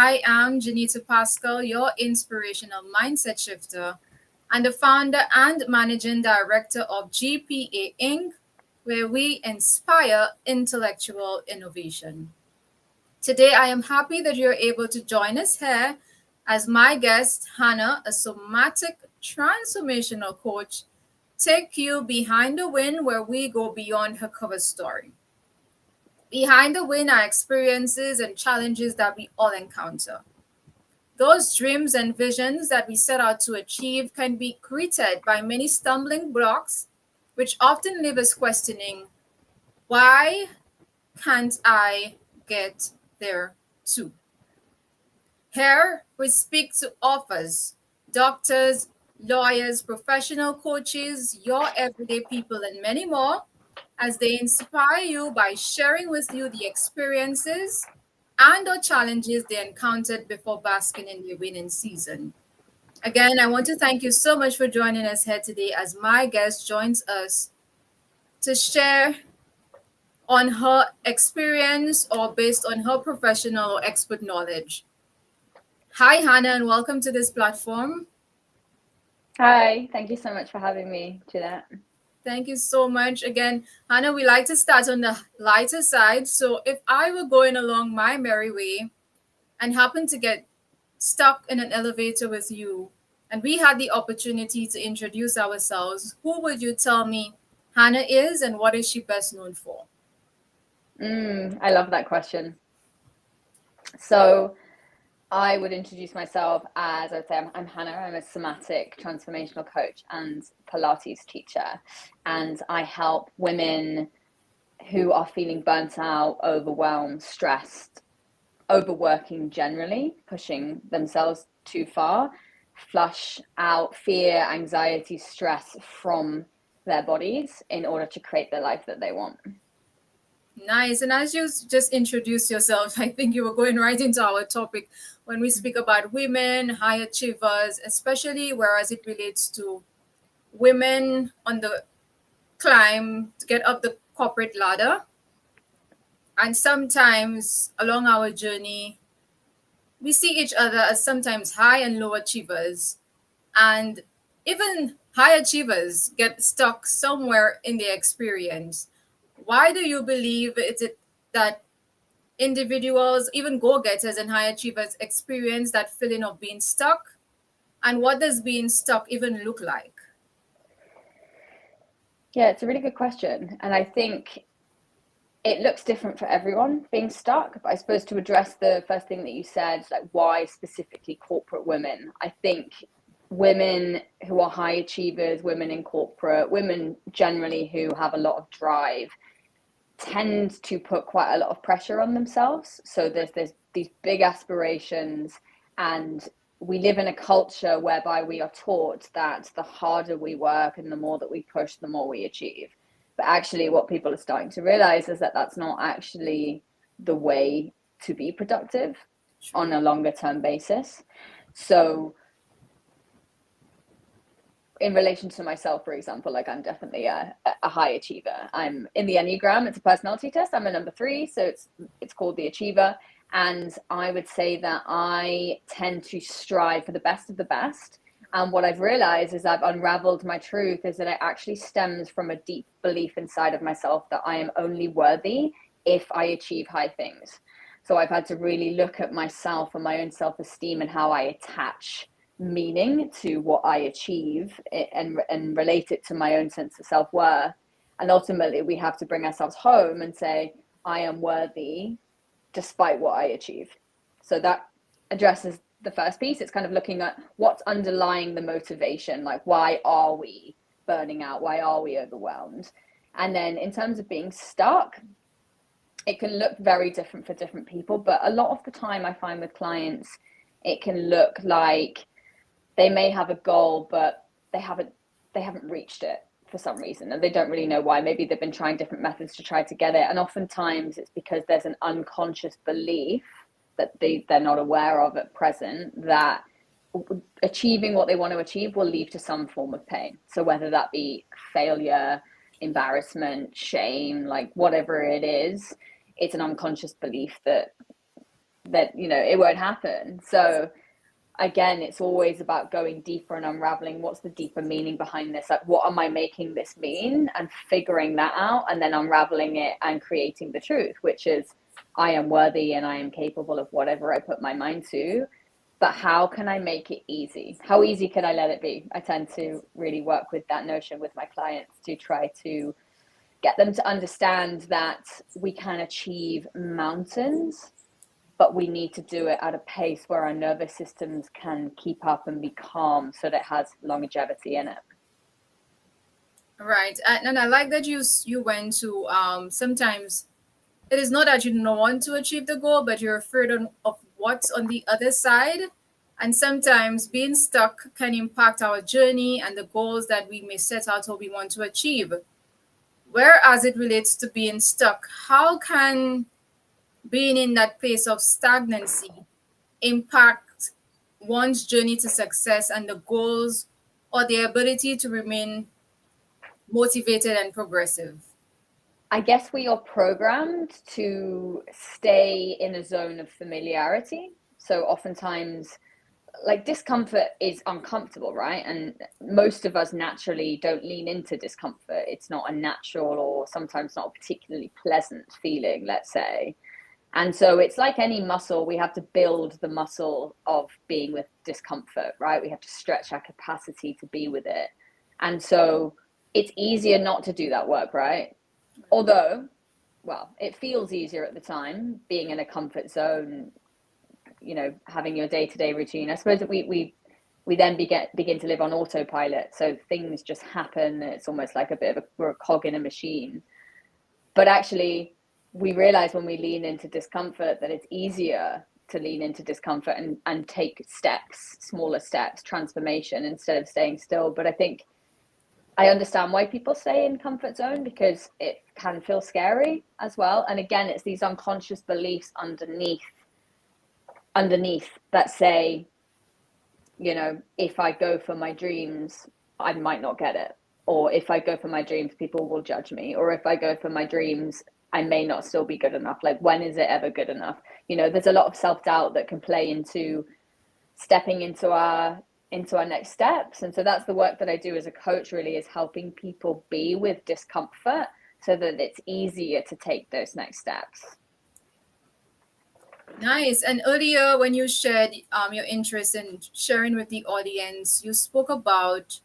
I am Janita Pascal, your inspirational mindset shifter and the founder and managing director of G.P.A Inc., where we inspire intellectual innovation. Today, I am happy that you're able to join us here as my guest, Hannah, a somatic transformational coach, take you behind the win where we go beyond her cover story. Behind the win are experiences and challenges that we all encounter. Those dreams and visions that we set out to achieve can be greeted by many stumbling blocks, which often leave us questioning, why can't I get there too? Here, we speak to authors, doctors, lawyers, professional coaches, your everyday people, and many more as they inspire you by sharing with you the experiences and or challenges they encountered before basking in their winning season. Again, I want to thank you so much for joining us here today as my guest joins us to share on her experience or based on her professional or expert knowledge. Hi, Hannah, and welcome to this platform. Hi, thank you so much for having me, Jeanette. Thank you so much. Again, Hannah, we like to start on the lighter side. So if I were going along my merry way and happened to get stuck in an elevator with you, and we had the opportunity to introduce ourselves, who would you tell me Hannah is and what is she best known for? I love that question. So I would introduce myself as, I would say, I'm Hannah. I'm a somatic transformational coach and Pilates teacher. And I help women who are feeling burnt out, overwhelmed, stressed, overworking generally, pushing themselves too far, flush out fear, anxiety, stress from their bodies in order to create the life that they want. Nice. And as you just introduced yourself, I think you were going right into our topic when we speak about women, high achievers, especially whereas it relates to women on the climb to get up the corporate ladder. And sometimes along our journey, we see each other as sometimes high and low achievers. And even high achievers get stuck somewhere in their experience. Why do you believe that individuals, even go-getters and high achievers, experience that feeling of being stuck? And what does being stuck even look like? Yeah, it's a really good question. And I think it looks different for everyone being stuck. But I suppose to address the first thing that you said, like why specifically corporate women, I think women who are high achievers, women in corporate, women generally who have a lot of drive tend to put quite a lot of pressure on themselves. So there's these big aspirations, and we live in a culture whereby we are taught that the harder we work and the more that we push, the more we achieve. But actually what people are starting to realize is that that's not actually the way to be productive on a longer term basis. So in relation to myself, for example, like I'm definitely a high achiever. I'm in the Enneagram, it's a personality test. I'm a number 3, so it's called the achiever. And I would say that I tend to strive for the best of the best. And what I've realized is I've unraveled my truth is that it actually stems from a deep belief inside of myself that I am only worthy if I achieve high things. So I've had to really look at myself and my own self-esteem and how I attach meaning to what I achieve and relate it to my own sense of self-worth. And ultimately we have to bring ourselves home and say, I am worthy despite what I achieve. So that addresses the first piece. It's kind of looking at what's underlying the motivation, like why are we burning out? Why are we overwhelmed? And then in terms of being stuck, it can look very different for different people, but a lot of the time I find with clients, it can look like they may have a goal, but they haven't reached it for some reason, and they don't really know why. Maybe they've been trying different methods to try to get it, and oftentimes it's because there's an unconscious belief that they're not aware of at present that achieving what they want to achieve will lead to some form of pain. So whether that be failure, embarrassment, shame, like whatever it is, it's an unconscious belief that that, you know, it won't happen. So again, it's always about going deeper and unraveling what's the deeper meaning behind this. Like, what am I making this mean? And figuring that out, and then unraveling it and creating the truth, which is I am worthy and I am capable of whatever I put my mind to. But how can I make it easy? How easy can I let it be? I tend to really work with that notion with my clients to try to get them to understand that we can achieve mountains, but we need to do it at a pace where our nervous systems can keep up and be calm so that it has longevity in it. Right. And I like that you went to sometimes it is not that you don't want to achieve the goal, but you're afraid of what's on the other side. And sometimes being stuck can impact our journey and the goals that we may set out or we want to achieve. Whereas it relates to being stuck, how can being in that place of stagnancy impact one's journey to success and the goals or the ability to remain motivated and progressive? I guess we are programmed to stay in a zone of familiarity. So oftentimes, like, discomfort is uncomfortable, right? And most of us naturally don't lean into discomfort. It's not a natural, or sometimes not a particularly pleasant feeling, let's say. And so it's like any muscle, we have to build the muscle of being with discomfort, right? We have to stretch our capacity to be with it. And so it's easier not to do that work, right? Although, well, it feels easier at the time being in a comfort zone, you know, having your day-to-day routine. I suppose that we then begin to live on autopilot. So things just happen. It's almost like a bit of we're a cog in a machine. But actually, we realize when we lean into discomfort that it's easier to lean into discomfort and take steps, smaller steps, transformation instead of staying still. But I think I understand why people stay in comfort zone, because it can feel scary as well. And again, it's these unconscious beliefs underneath that say, you know, if I go for my dreams, I might not get it. Or if I go for my dreams, people will judge me. Or if I go for my dreams, I may not still be good enough. Like, when is it ever good enough? You know, there's a lot of self-doubt that can play into stepping into our next steps. And so that's the work that I do as a coach, really, is helping people be with discomfort so that it's easier to take those next steps. Nice. And earlier, when you shared your interest in sharing with the audience, you spoke about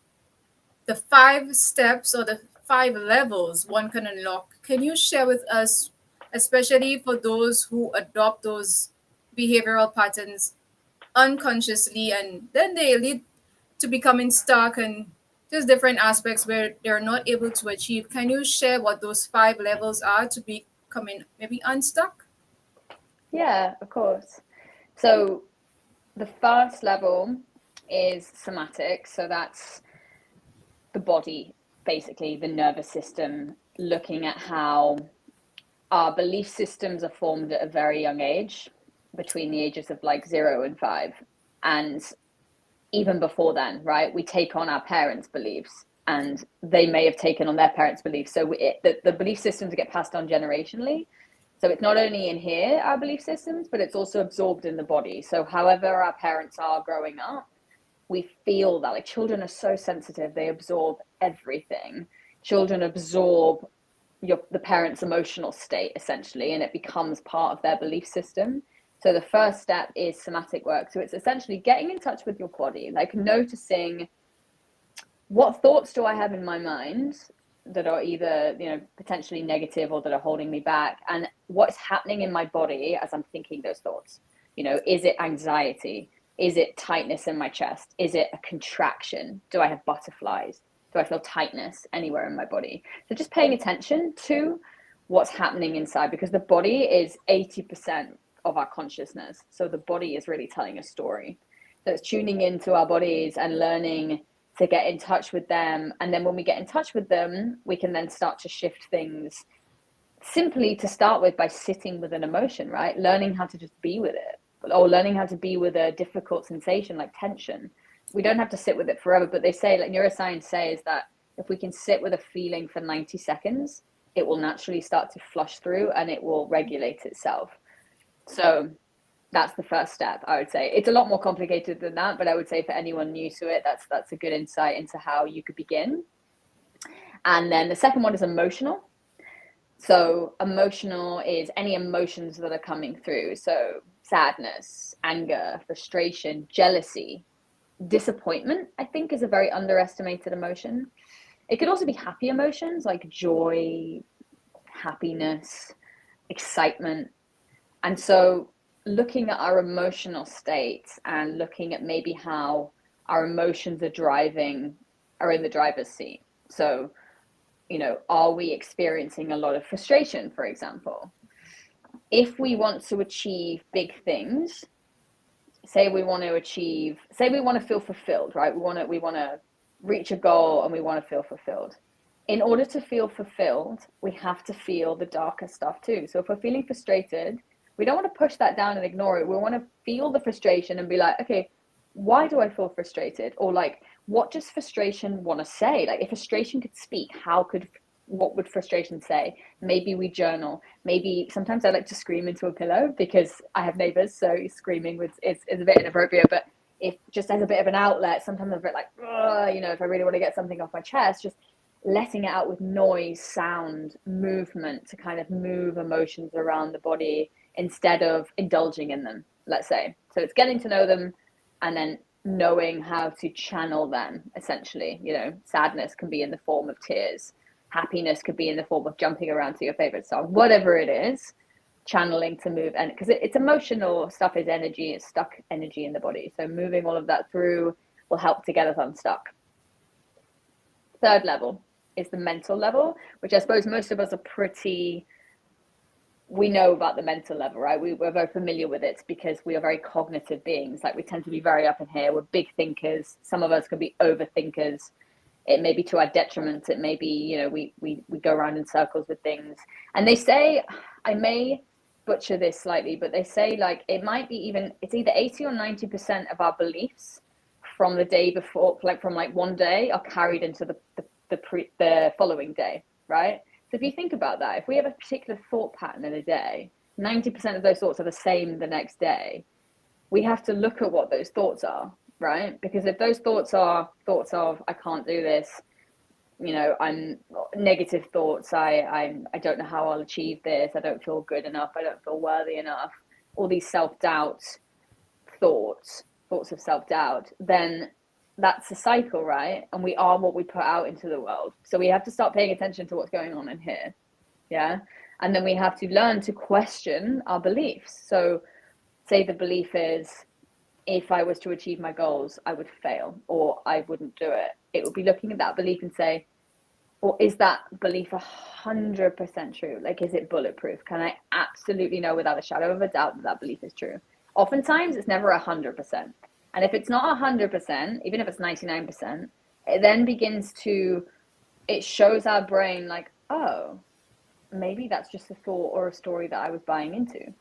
the 5 steps or the 5 levels one can unlock. Can you share with us, especially for those who adopt those behavioral patterns unconsciously and then they lead to becoming stuck and just different aspects where they're not able to achieve? Can you share what those 5 levels are to becoming maybe unstuck? Yeah, of course. So the first level is somatic. So that's the body, basically the nervous system, looking at how our belief systems are formed at a very young age, between the ages of like 0 and 5. And even before then, right, we take on our parents' beliefs, and they may have taken on their parents' beliefs. So the belief systems get passed on generationally. So it's not only in here, our belief systems, but it's also absorbed in the body. So however our parents are growing up, we feel that. Like, children are so sensitive, they absorb everything. Children absorb the parent's emotional state, essentially, and it becomes part of their belief system. So the first step is somatic work. So it's essentially getting in touch with your body, like noticing, what thoughts do I have in my mind that are either, you know, potentially negative or that are holding me back, and what's happening in my body as I'm thinking those thoughts. You know, is it anxiety? Is it tightness in my chest? Is it a contraction? Do I have butterflies? Do I feel tightness anywhere in my body? So just paying attention to what's happening inside, because the body is 80% of our consciousness. So the body is really telling a story. So it's tuning into our bodies and learning to get in touch with them. And then when we get in touch with them, we can then start to shift things, simply to start with by sitting with an emotion, right? Learning how to just be with it, or learning how to be with a difficult sensation like tension. We don't have to sit with it forever, but they say, like neuroscience says, that if we can sit with a feeling for 90 seconds, it will naturally start to flush through and it will regulate itself. So That's the first step, I would say. It's a lot more complicated than that, but I would say for anyone new to it, that's a good insight into how you could begin. And then the second one is emotional. So emotional is any emotions that are coming through. So sadness, anger, frustration, jealousy, disappointment, I think, is a very underestimated emotion. It could also be happy emotions like joy, happiness, excitement. And so looking at our emotional states and looking at maybe how our emotions are in the driver's seat. So, are we experiencing a lot of frustration, for example? If we want to achieve big things, say we want to feel fulfilled, right? We want to reach a goal and we want to feel fulfilled. In order to feel fulfilled, we have to feel the darker stuff too. So if we're feeling frustrated, we don't want to push that down and ignore it. We want to feel the frustration and be like, okay, why do I feel frustrated? Or like, what does frustration want to say? Like, if frustration could speak, what would frustration say? Maybe we journal. Maybe sometimes I like to scream into a pillow because I have neighbors, so screaming is a bit inappropriate. But if just as a bit of an outlet, sometimes I'm a bit like, if I really want to get something off my chest, just letting it out with noise, sound, movement to kind of move emotions around the body instead of indulging in them, let's say. So it's getting to know them and then knowing how to channel them, essentially. Sadness can be in the form of tears. Happiness could be in the form of jumping around to your favorite song, whatever it is, channeling to move. And because it's emotional stuff is energy, it's stuck energy in the body. So moving all of that through will help to get us unstuck. Third level is the mental level, which I suppose most of us we know about the mental level, right? We're very familiar with it because we are very cognitive beings. Like, we tend to be very up in here. We're big thinkers. Some of us can be overthinkers. It may be to our detriment. It may be, we go around in circles with things. And they say, I may butcher this slightly, but they say like it might be it's either 80 or 90% of our beliefs from the day before, like from like one day, are carried into the following day, right? So if you think about that, if we have a particular thought pattern in a day, 90% of those thoughts are the same the next day. We have to look at what those thoughts are, right? Because if those thoughts are thoughts of, I can't do this, I'm negative thoughts, I don't know how I'll achieve this, I don't feel good enough, I don't feel worthy enough, all these self-doubt thoughts of self-doubt, then that's a cycle, right? And we are what we put out into the world. So we have to start paying attention to what's going on in here. Yeah. And then we have to learn to question our beliefs. So say the belief is, if I was to achieve my goals, I would fail or I wouldn't do it. It would be looking at that belief and say, well, is that belief 100% true? Like, is it bulletproof? Can I absolutely know without a shadow of a doubt that belief is true? Oftentimes it's never 100%. And if it's not 100%, even if it's 99%, it then it shows our brain like, oh, maybe that's just a thought or a story that I was buying into.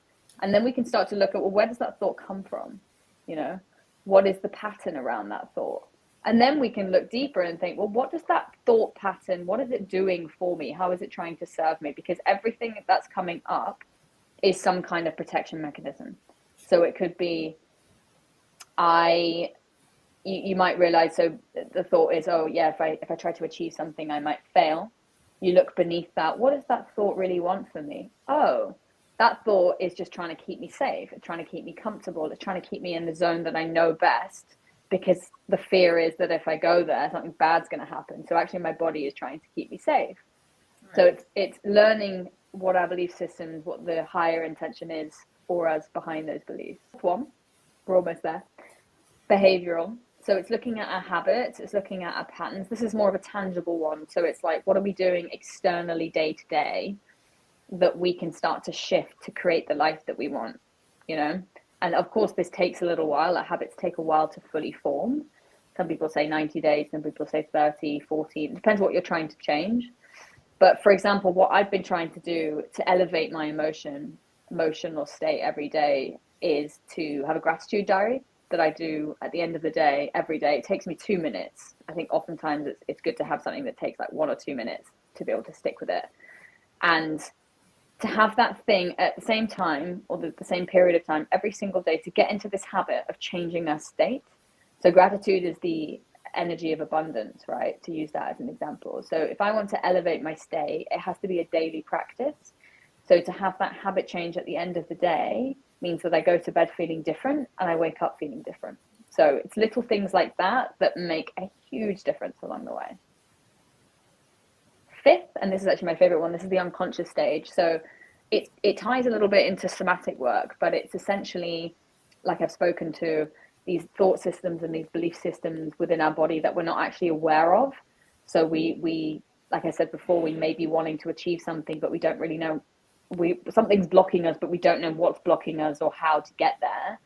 And then we can start to look at, well, where does that thought come from? What is the pattern around that thought? And then we can look deeper and think, well, what does that thought pattern, what is it doing for me? How is it trying to serve me? Because everything that's coming up is some kind of protection mechanism. So it could be, you might realize, so the thought is, oh yeah, if I try to achieve something, I might fail. You look beneath that. What does that thought really want from me? Oh, that thought is just trying to keep me safe. It's trying to keep me comfortable. It's trying to keep me in the zone that I know best, because the fear is that if I go there, something bad's going to happen. So actually my body is trying to keep me safe. Right. So it's learning what our belief systems, what the higher intention is for us behind those beliefs. One, we're almost there. Behavioral. So it's looking at our habits, it's looking at our patterns. This is more of a tangible one. So it's like, what are we doing externally day to day that we can start to shift to create the life that we want, And of course, this takes a little while. Our habits take a while to fully form. Some people say 90 days, some people say 30, 40. It depends what you're trying to change. But for example, what I've been trying to do to elevate my emotional state every day is to have a gratitude diary that I do at the end of the day, every day. It takes me 2 minutes. I think oftentimes it's good to have something that takes like 1 or 2 minutes to be able to stick with it. And to have that thing at the same time, or the same period of time every single day, to get into this habit of changing their state. So gratitude is the energy of abundance, right? To use that as an example. So if I want to elevate my state, it has to be a daily practice. So to have that habit change at the end of the day means that I go to bed feeling different and I wake up feeling different. So it's little things like that that make a huge difference along the way. Fifth, and this is actually my favorite one, this is the unconscious stage. So it ties a little bit into somatic work, but it's essentially, like I've spoken to, these thought systems and these belief systems within our body that we're not actually aware of. So we like I said before, we may be wanting to achieve something, but we don't really know, something's blocking us, but we don't know what's blocking us or how to get there.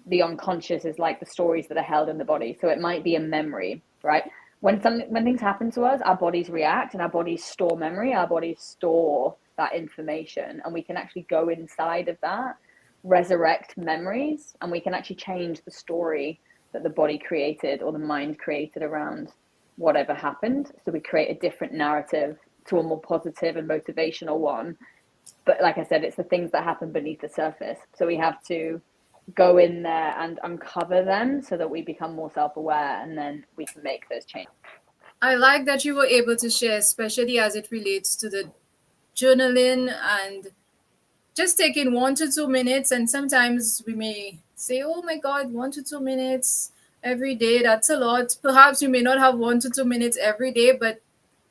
The unconscious is like the stories that are held in the body. So it might be a memory, right? When things happen to us, our bodies react and our bodies store memory, our bodies store that information, and we can actually go inside of that, resurrect memories, and we can actually change the story that the body created or the mind created around whatever happened. So we create a different narrative to a more positive and motivational one. But like I said, it's the things that happen beneath the surface. So we have to go in there and uncover them so that we become more self-aware, and then we can make those changes. I like that you were able to share, especially as it relates to the journaling and just taking 1 to 2 minutes. And sometimes we may say, oh my God, 1 to 2 minutes every day, that's a lot. Perhaps you may not have 1 to 2 minutes every day, but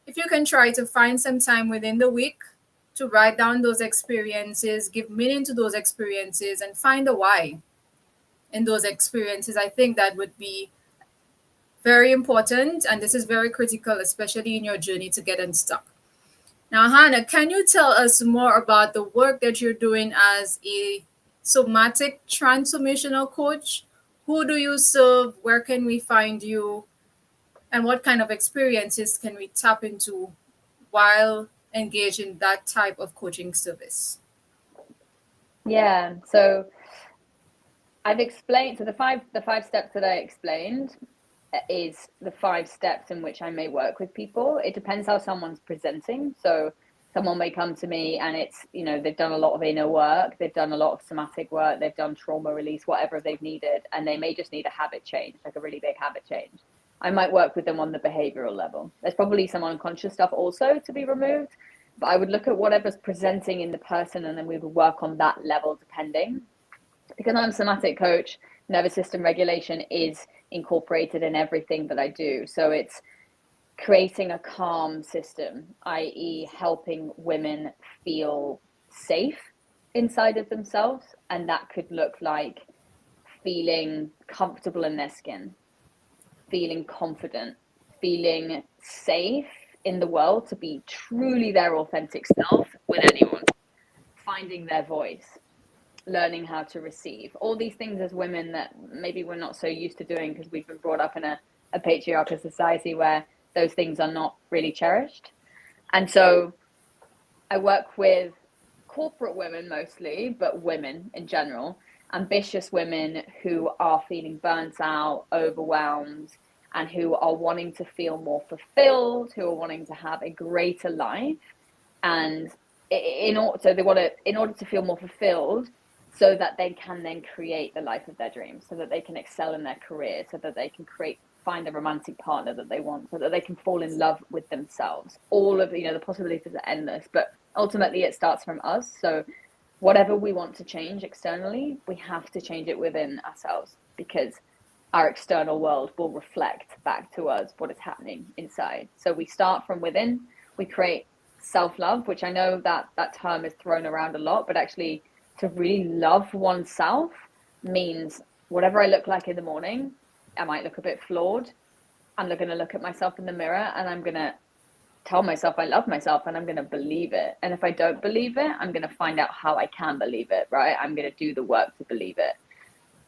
if you can try to find some time within the week to write down those experiences, give meaning to those experiences, and find a why in those experiences, I think that would be very important. And this is very critical, especially in your journey to get unstuck. Now, Hannah, can you tell us more about the work that you're doing as a somatic transformational coach? Who do you serve? Where can we find you? And what kind of experiences can we tap into while engaged in that type of coaching service? Yeah, so I've explained, so the five steps that I explained is the 5 steps in which I may work with people. It depends how someone's presenting. So someone may come to me and it's, they've done a lot of inner work, they've done a lot of somatic work, they've done trauma release, whatever they've needed, and they may just need a habit change, like a really big habit change. I might work with them on the behavioral level. There's probably some unconscious stuff also to be removed, but I would look at whatever's presenting in the person, and then we would work on that level depending. Because I'm a somatic coach, nervous system regulation is incorporated in everything that I do. So it's creating a calm system, i.e., helping women feel safe inside of themselves. And that could look like feeling comfortable in their skin, feeling confident, feeling safe in the world to be truly their authentic self with anyone, finding their voice, learning how to receive. All these things as women that maybe we're not so used to doing because we've been brought up in a patriarchal society where those things are not really cherished. And so I work with corporate women mostly, but women in general, ambitious women who are feeling burnt out, overwhelmed, and who are wanting to feel more fulfilled, who are wanting to have a greater life. And in order to feel more fulfilled, so that they can then create the life of their dreams, so that they can excel in their career, so that they can find the romantic partner that they want, so that they can fall in love with themselves. All of the possibilities are endless, but ultimately it starts from us. So whatever we want to change externally, we have to change it within ourselves, because our external world will reflect back to us what is happening inside. So we start from within, we create self-love, which I know that term is thrown around a lot, but actually to really love oneself means whatever I look like in the morning, I might look a bit flawed. I'm going to look at myself in the mirror and I'm going to tell myself I love myself, and I'm going to believe it. And if I don't believe it, I'm going to find out how I can believe it, right? I'm going to do the work to believe it.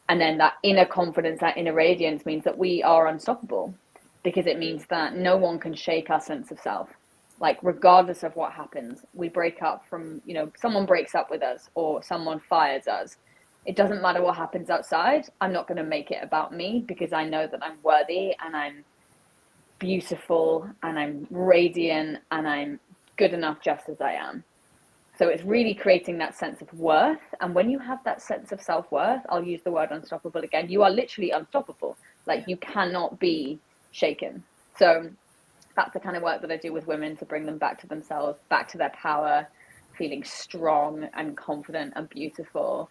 And then that inner confidence, that inner radiance means that we are unstoppable, because it means that no one can shake our sense of self. Like, regardless of what happens, we break up from, someone breaks up with us or someone fires us. It doesn't matter what happens outside. I'm not going to make it about me, because I know that I'm worthy and I'm beautiful and I'm radiant and I'm good enough just as I am. So it's really creating that sense of worth. And when you have that sense of self-worth, I'll use the word unstoppable again, you are literally unstoppable. Like you cannot be shaken. So that's the kind of work that I do with women to bring them back to themselves, back to their power, feeling strong and confident and beautiful.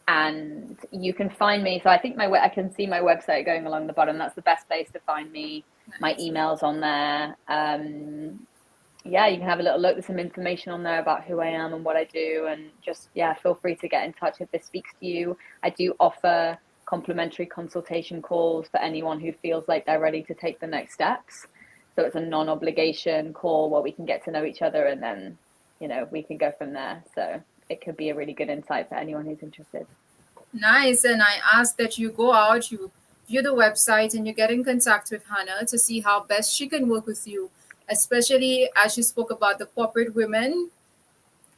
And you can find me. So I think I can see my website going along the bottom. That's the best place to find me. My email's on there. Yeah, you can have a little look. There's some information on there about who I am and what I do. And just, yeah, feel free to get in touch if this speaks to you. I do offer complimentary consultation calls for anyone who feels like they're ready to take the next steps. So it's a non-obligation call where we can get to know each other, and then, we can go from there. So it could be a really good insight for anyone who's interested. Nice. And I ask that you go out, you view the website, and you get in contact with Hannah to see how best she can work with you, especially as she spoke about the corporate women.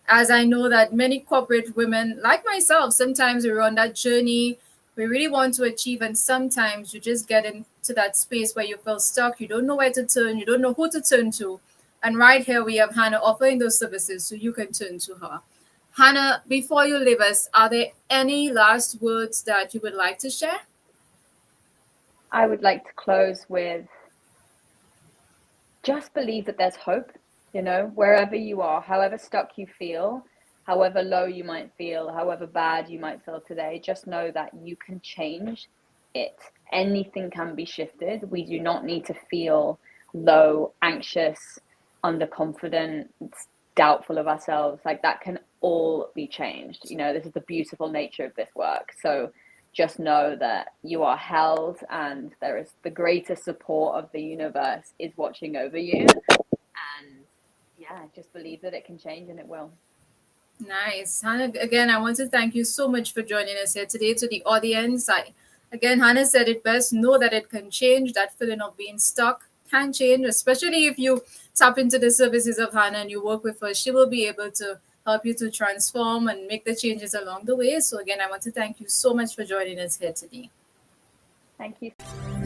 As I know that many corporate women, like myself, sometimes we're on that journey. We really want to achieve, and sometimes you just get into that space where you feel stuck. You don't know where to turn, you don't know who to turn to. And right here, we have Hannah offering those services so you can turn to her. Hannah, before you leave us, are there any last words that you would like to share? I would like to close with just believe that there's hope, wherever you are, however stuck you feel, however low you might feel, however bad you might feel today, just know that you can change it. Anything can be shifted. We do not need to feel low, anxious, underconfident, doubtful of ourselves. Like that can all be changed. This is the beautiful nature of this work. So just know that you are held, and there is the greater support of the universe is watching over you. And yeah, just believe that it can change, and it will. Nice. Hannah, again, I want to thank you so much for joining us here today. To the audience, again, Hannah said it best, know that it can change. That feeling of being stuck can change, especially if you tap into the services of Hannah and you work with her. She will be able to help you to transform and make the changes along the way. So again, I want to thank you so much for joining us here today. Thank you.